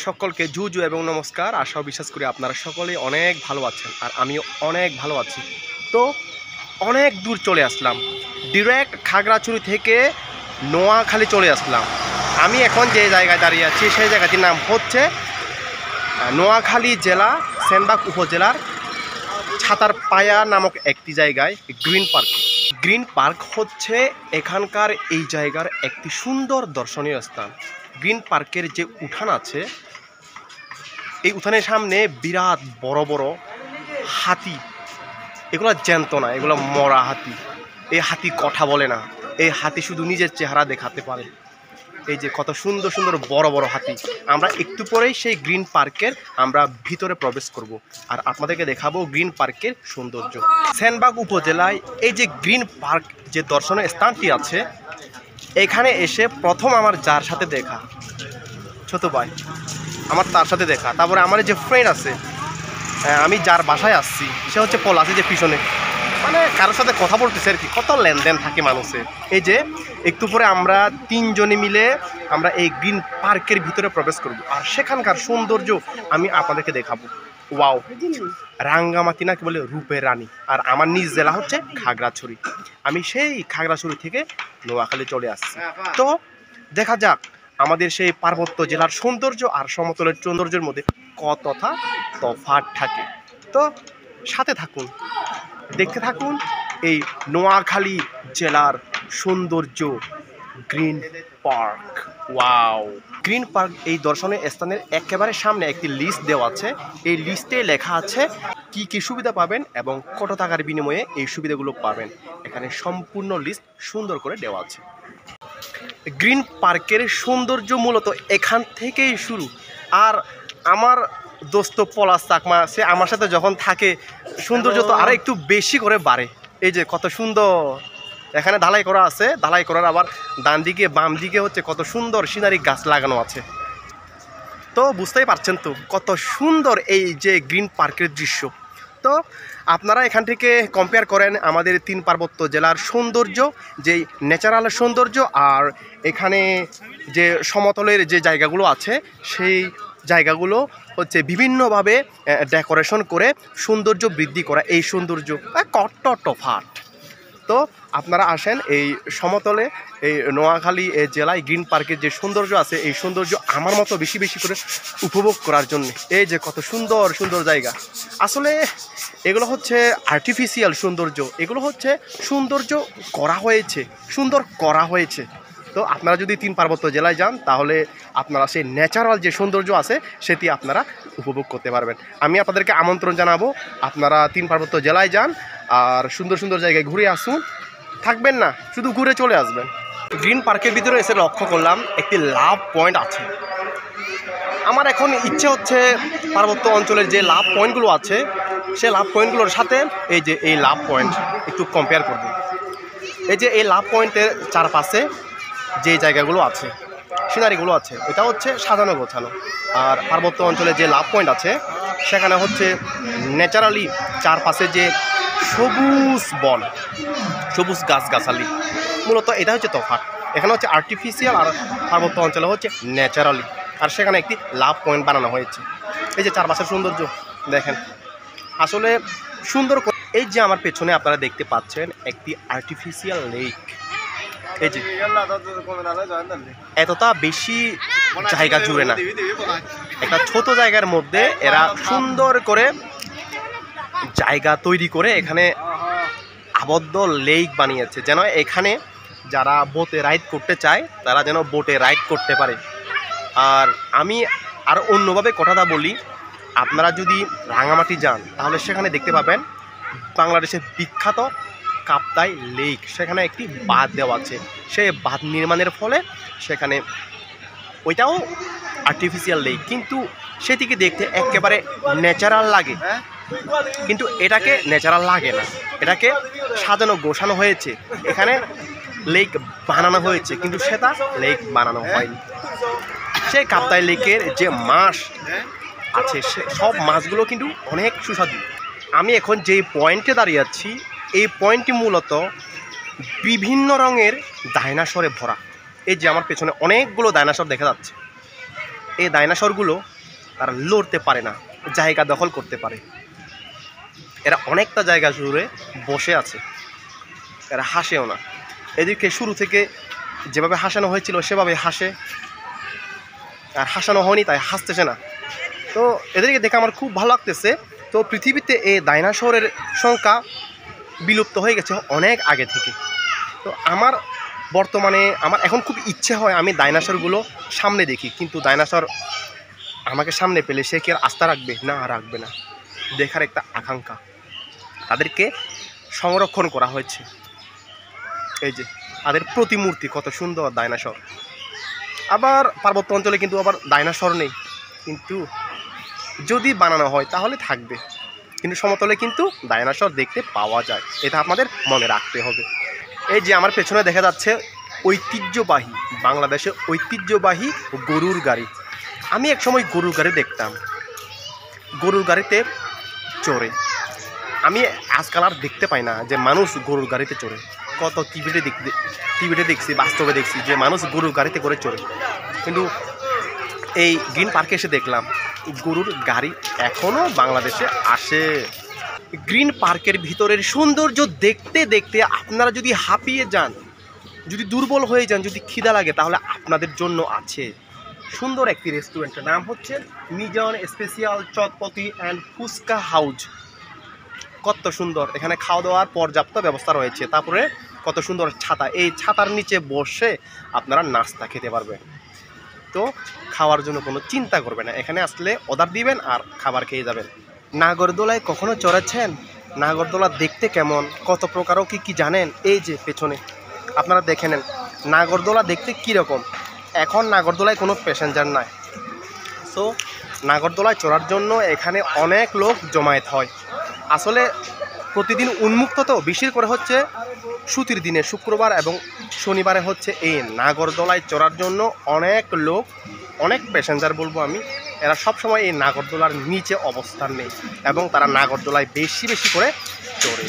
সকলকে জুজু এবং নমস্কার। আশা বিশ্বাস করি আপনারা সকলেই অনেক ভালো আছেন, আর আমিও অনেক ভালো আছি। তো অনেক দূর চলে আসলাম, ডিরেক্ট খাগড়াছড়ি থেকে নোয়াখালী চলে আসলাম। আমি এখন যে জায়গায় দাঁড়িয়ে আছি সেই জায়গাটির নাম হচ্ছে নোয়াখালী জেলা সেনবাগ উপজেলার ছাতারপায়া নামক একটি জায়গায় গ্রিন পার্ক। গ্রিন পার্ক হচ্ছে এখানকার এই জায়গার একটি সুন্দর দর্শনীয় স্থান। গ্রিন পার্কের যে উঠান আছে, এই উঠানের সামনে বিরাট বড় বড় হাতি। এগুলো জ্যান্ত না, এগুলো মরা হাতি। এই হাতি কথা বলে না, এই হাতি শুধু নিজের চেহারা দেখাতে পারে। এই যে কত সুন্দর সুন্দর বড় বড় হাতি। আমরা একটু পরেই সেই গ্রিন পার্কের আমরা ভিতরে প্রবেশ করব, আর আপনাদেরকে দেখাবো গ্রিন পার্কের সৌন্দর্য। সেনবাগ উপজেলায় এই যে গ্রিন পার্ক যে দর্শনীয় স্থানটি আছে, এখানে এসে প্রথম আমার যার সাথে দেখা, ছোট ভাই আমার, তার সাথে দেখা। তারপরে আমার যে ফ্রেন্ড আছে, আমি যার বাসায় আসছি, সে হচ্ছে পলাশে যে পিছনে, মানে কারোর সাথে কথা বলতেছে আর কি। কত লেনদেন থাকে মানুষের। এই যে একটু পরে আমরা তিনজনে মিলে আমরা এই গ্রিন পার্কের ভিতরে প্রবেশ করব, আর সেখানকার সৌন্দর্য আমি আপনাদেরকে দেখাবো। ওয়াও, রাঙ্গামাটি নাকি বলে রূপের রানী। আর আমার নিজ জেলা হচ্ছে খাগড়াছড়ি। আমি সেই খাগড়াছড়ি থেকে নোয়াখালী চলে আসছি। তো দেখা যাক আমাদের সেই পার্বত্য জেলার সৌন্দর্য আর সমতলের সৌন্দর্যের মধ্যে কতটা তফাৎ থাকে। তো সাথে থাকুন, দেখতে থাকুন এই নোয়াখালী জেলার সৌন্দর্য green park. Wow, green park এই দর্শনীয় স্থানের একেবারে সামনে একটি লিস্ট দেওয়া আছে। এই লিস্টে লেখা আছে কি কি সুবিধা পাবেন এবং কত টাকার বিনিময়ে এই সুবিধাগুলো পাবেন। এখানে সম্পূর্ণ লিস্ট সুন্দর করে দেওয়া আছে। গ্রিন পার্কের সৌন্দর্য মূলত এখান থেকেই শুরু। আর আমার দোস্ত পলাশ চাকমা, সে আমার সাথে যখন থাকে সৌন্দর্য তো আরও একটু বেশি করে বাড়ে। এই যে কত সুন্দর এখানে ঢালাই করা আছে, ঢালাই করার আবার ডান দিকে বাম দিকে হচ্ছে কত সুন্দর সিনারি গাছ লাগানো আছে। তো বুঝতেই পারছেন তো কত সুন্দর এই যে গ্রিন পার্কের দৃশ্য। তো আপনারা এখান থেকে কম্পেয়ার করেন আমাদের তিন পার্বত্য জেলার সৌন্দর্য, যেই ন্যাচারাল সৌন্দর্য, আর এখানে যে সমতলের যে জায়গাগুলো আছে সেই জায়গাগুলো হচ্ছে বিভিন্নভাবে ডেকোরেশন করে সৌন্দর্য বৃদ্ধি করা। এই সৌন্দর্য কত তফাৎ। তো আপনারা আসেন এই সমতলে, এই নোয়াখালী জেলায় গ্রিন পার্কের যে সৌন্দর্য আছে, এই সৌন্দর্য আমার মতো বেশি বেশি করে উপভোগ করার জন্য। এই যে কত সুন্দর সুন্দর জায়গা। আসলে এগুলো হচ্ছে আর্টিফিশিয়াল সৌন্দর্য, এগুলো হচ্ছে সৌন্দর্য করা হয়েছে, সুন্দর করা হয়েছে। তো আপনারা যদি তিন পার্বত্য জেলায় যান, তাহলে আপনারা সেই ন্যাচারাল যে সৌন্দর্য আছে সেটি আপনারা উপভোগ করতে পারবেন। আমি আপনাদেরকে আমন্ত্রণ জানাবো, আপনারা তিন পার্বত্য জেলায় যান আর সুন্দর সুন্দর জায়গায় ঘুরে আসুন। থাকবেন না, শুধু ঘুরে চলে আসবেন। গ্রিন পার্কের ভিতরে এসে লক্ষ্য করলাম একটি লাভ পয়েন্ট আছে। আমার এখন ইচ্ছে হচ্ছে পার্বত্য অঞ্চলের যে লাভ পয়েন্টগুলো আছে, সেই লাভ পয়েন্টগুলোর সাথে এই যে এই লাভ পয়েন্ট একটু কম্পেয়ার করব। এই যে এই লাভ পয়েন্টের চারপাশে যে জায়গাগুলো আছে, সিনারিগুলো আছে, এটা হচ্ছে সাজানো গোছানো। আর পার্বত্য অঞ্চলে যে লাভ পয়েন্ট আছে, সেখানে হচ্ছে ন্যাচারালি চারপাশে যে সবুজ বন, সবুজ গাছগাছালি। মূলত এটা হচ্ছে তফাৎ। এখানে হচ্ছে আর্টিফিশিয়াল, আর পার্বত্য অঞ্চলে হচ্ছে ন্যাচারালি। আর সেখানে একটি লাভ পয়েন্ট বানানো হয়েছে। এই যে চারপাশের সৌন্দর্য দেখেন, আসলে সুন্দর। এই যে আমার পেছনে আপনারা দেখতে পাচ্ছেন একটি আর্টিফিশিয়াল লেক। এই যে এতটা বেশি জায়গা জুড়ে না, একটা ছোট জায়গার মধ্যে এরা সুন্দর করে জায়গা তৈরি করে এখানে আবদ্ধ লেক বানিয়েছে, যেন এখানে যারা বোটে রাইড করতে চায় তারা যেন বোটে রাইড করতে পারে। আর আমি আর অন্যভাবে কথাটা বলি, আপনারা যদি রাঙামাটি যান তাহলে সেখানে দেখতে পাবেন বাংলাদেশের বিখ্যাত কাপ্তাই লেক। সেখানে একটি বাঁধ দেওয়া আছে, সেই বাঁধ নির্মাণের ফলে সেখানে ওইটাও আর্টিফিশিয়াল লেক, কিন্তু সেটিকে দেখতে একেবারে ন্যাচারাল লাগে। কিন্তু এটাকে ন্যাচারাল লাগে না, এটাকে সাজানো গোছানো হয়েছে। এখানে লেক বানানো হয়েছে, কিন্তু সেটা লেক বানানো হয়নি। সেই কাপ্তাই লেকের যে মাছ আছে, সব মাছগুলো কিন্তু অনেক সুস্বাদু। আমি এখন যে পয়েন্টে দাঁড়িয়ে আছি, এই পয়েন্টটি মূলত বিভিন্ন রঙের ডাইনোসরে ভরা। এই যে আমার পেছনে অনেকগুলো ডাইনোসর দেখা যাচ্ছে। এই ডাইনোসরগুলো তারা লড়তে পারে না, জায়গা দখল করতে পারে। এরা অনেকটা জায়গা জুড়ে বসে আছে, এরা হাসেও না। এদেরকে শুরু থেকে যেভাবে হাসানো হয়েছিল সেভাবে হাসে, আর হাসানো হয়নি তাই হাসতেছে না। তো এদেরকে দেখে আমার খুব ভালো লাগতেছে। তো পৃথিবীতে এই ডাইনোসরের সংখ্যা বিলুপ্ত হয়ে গেছে অনেক আগে থেকে। তো আমার বর্তমানে আমার এখন খুব ইচ্ছে হয় আমি ডাইনোসরগুলো সামনে দেখি, কিন্তু ডাইনোসর আমাকে সামনে পেলে সে কি আর আস্থা রাখবে? না, রাখবে না। দেখার একটা আকাঙ্ক্ষা, তাদেরকে সংরক্ষণ করা হয়েছে। এই যে তাদের প্রতিমূর্তি, কত সুন্দর ডাইনোসর। আবার পার্বত্য অঞ্চলে কিন্তু আবার ডাইনোসর নেই, কিন্তু যদি বানানো হয় তাহলে থাকবে। কিন্তু সমতলে কিন্তু ডাইনোসর দেখতে পাওয়া যায়, এটা আপনাদের মনে রাখতে হবে। এই যে আমার পেছনে দেখা যাচ্ছে ঐতিহ্যবাহী, বাংলাদেশের ঐতিহ্যবাহী গরুর গাড়ি। আমি এক সময় গরুর গাড়ি দেখতাম, গরুর গাড়িতে চড়ে। আমি আজকাল আর দেখতে পাই না যে মানুষ গরুর গাড়িতে চড়ে। কত টিভিতে দেখছি, বাস্তবে দেখছি যে মানুষ গরুর গাড়িতে করে চড়ে, কিন্তু এই গ্রিন পার্কে এসে দেখলাম গরুর গাড়ি এখনও বাংলাদেশে আসে। গ্রিন পার্কের ভিতরের সৌন্দর্য দেখতে দেখতে আপনারা যদি হাঁপিয়ে যান, যদি দুর্বল হয়ে যান, যদি খিদা লাগে, তাহলে আপনাদের জন্য আছে সুন্দর একটি রেস্টুরেন্টের নাম হচ্ছে Mizan special chotpoti and fuchka house. কত সুন্দর, এখানে খাওয়া দাওয়ার পর্যাপ্ত ব্যবস্থা রয়েছে। তারপরে কত সুন্দর ছাতা, এই ছাতার নিচে বসে আপনারা নাস্তা খেতে পারবেন। তো খাওয়ার জন্য কোনো চিন্তা করবেন না, এখানে আসলে অর্ডার দিবেন আর খাবার খেয়ে যাবেন। নাগরদোলায় কখনো চড়েছেন? নাগরদোলা দেখতে কেমন, কত প্রকারও কি জানেন? এই যে পেছনে আপনারা দেখে নেন নাগরদোলা দেখতে কীরকম। এখন নাগরদোলায় কোনো প্যাসেঞ্জার নাই। সো নাগরদোলায় চড়ার জন্য এখানে অনেক লোক জমায়েত হয়। আসলে প্রতিদিন উন্মুক্ত, তো বিশেষ করে হচ্ছে ছুটির দিনে শুক্রবার এবং শনিবারে হচ্ছে এই নাগরদোলায় চড়ার জন্য অনেক লোক, অনেক প্যাসেঞ্জার বলবো আমি, এরা সবসময় এই নাগরদোলার নিচে অবস্থান নেই এবং তারা নাগরদোলায় বেশি বেশি করে চড়ে।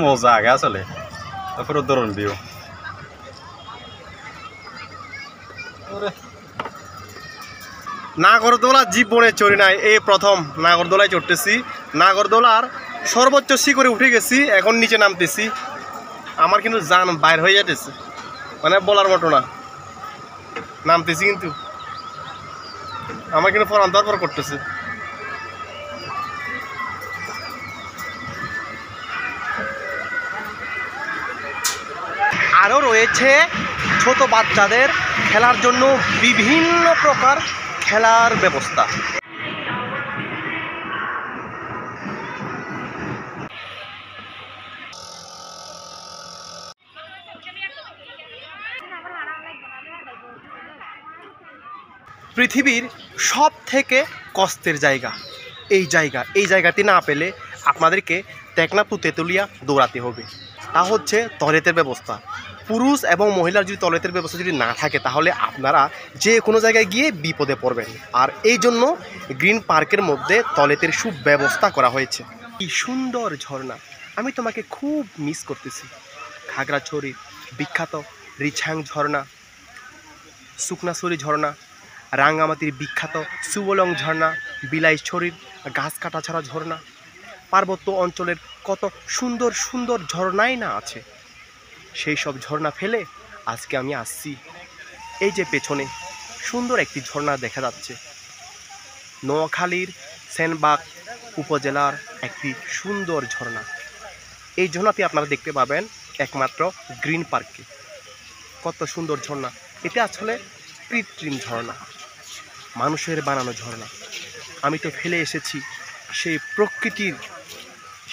মজা আগে আসলে তারপরে ধরুন ভিউ। নাগরদোলা জীবনে চড়ি নাই, এই প্রথম নাগরদোলায় চড়তেছি। নাগরদোলার সর্বোচ্চ শিখরে উঠে গেছি, এখন নিচে নামতেছি। আমার কিন্তু জান বাইর হয়ে যেতেছে, মানে বলার মতো না। নামতেছি কিন্তু আমার কিন্তু পরান দরপর করতেছে। আরও রয়েছে ছোট বাচ্চাদের খেলার জন্য বিভিন্ন প্রকার খেলার ব্যবস্থা। পৃথিবীর সব থেকে কষ্টের জায়গা এই জায়গাটি না পেলে আপনাদেরকে টেকনাফ তেতুলিয়া দৌড়াতে হবে। তা হচ্ছে টয়লেটের ব্যবস্থা। পুরুষ এবং মহিলার যদি টয়লেটের ব্যবস্থা যদি না থাকে তাহলে আপনারা যে কোনো জায়গায় গিয়ে বিপদে পড়বেন। আর এই জন্য গ্রিন পার্কের মধ্যে টয়লেটের সুব্যবস্থা করা হয়েছে। কি সুন্দর ঝর্ণা, আমি তোমাকে খুব মিস করতেছি। খাগড়াছড়ির বিখ্যাত রিছাং ঝর্ণা, শুকনাছড়ি ঝর্ণা, রাঙ্গামাটির বিখ্যাত সুবলং ঝর্ণা, বিলাইছড়ির গাছ কাটা ছাড়া ঝর্ণা, পার্বত্য অঞ্চলের কত সুন্দর সুন্দর ঝর্ণাই না আছে। সেই সব ঝর্ণা ফেলে আজকে আমি আসছি। এই যে পেছনে সুন্দর একটি ঝর্ণা দেখা যাচ্ছে, নোয়াখালীর সেনবাগ উপজেলার একটি সুন্দর ঝর্ণা। এই ঝর্ণাটি আপনারা দেখতে পাবেন একমাত্র গ্রিন পার্কে। কত সুন্দর ঝর্ণা, এটা আসলে কৃত্রিম ঝর্ণা, মানুষের বানানো ঝর্ণা। আমি তো ফেলে এসেছি সেই প্রকৃতির,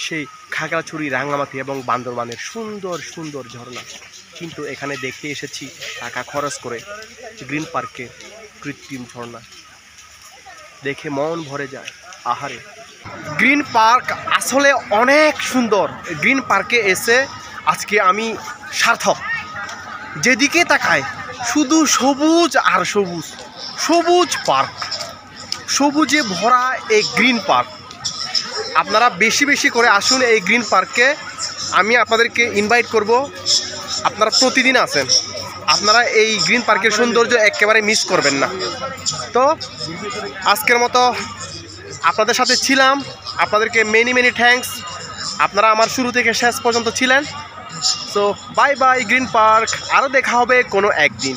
সেই খাগড়াছড়ি, রাঙ্গামাটি এবং বান্দরবানের সুন্দর সুন্দর ঝর্ণা, কিন্তু এখানে দেখতে এসেছি টাকা খরচ করে গ্রিন পার্কে কৃত্রিম ঝর্ণা। দেখে মন ভরে যায়। আহারে, গ্রিন পার্ক আসলে অনেক সুন্দর। গ্রিন পার্কে এসে আজকে আমি সার্থক। যেদিকে তাকায় শুধু সবুজ আর সবুজ, সবুজ পার্ক, সবুজে ভরা এই গ্রিন পার্ক। আপনারা বেশি বেশি করে আসুন এই গ্রিন পার্কে। আমি আপনাদেরকে ইনভাইট করব, আপনারা প্রতিদিন আসেন। আপনারা এই গ্রিন পার্কের সৌন্দর্য একেবারে মিস করবেন না। তো আজকের মতো আপনাদের সাথে ছিলাম, আপনাদেরকে মেনি থ্যাঙ্কস। আপনারা আমার শুরু থেকে শেষ পর্যন্ত ছিলেন। So bye bye green park, আরও দেখা হবে কোনো একদিন।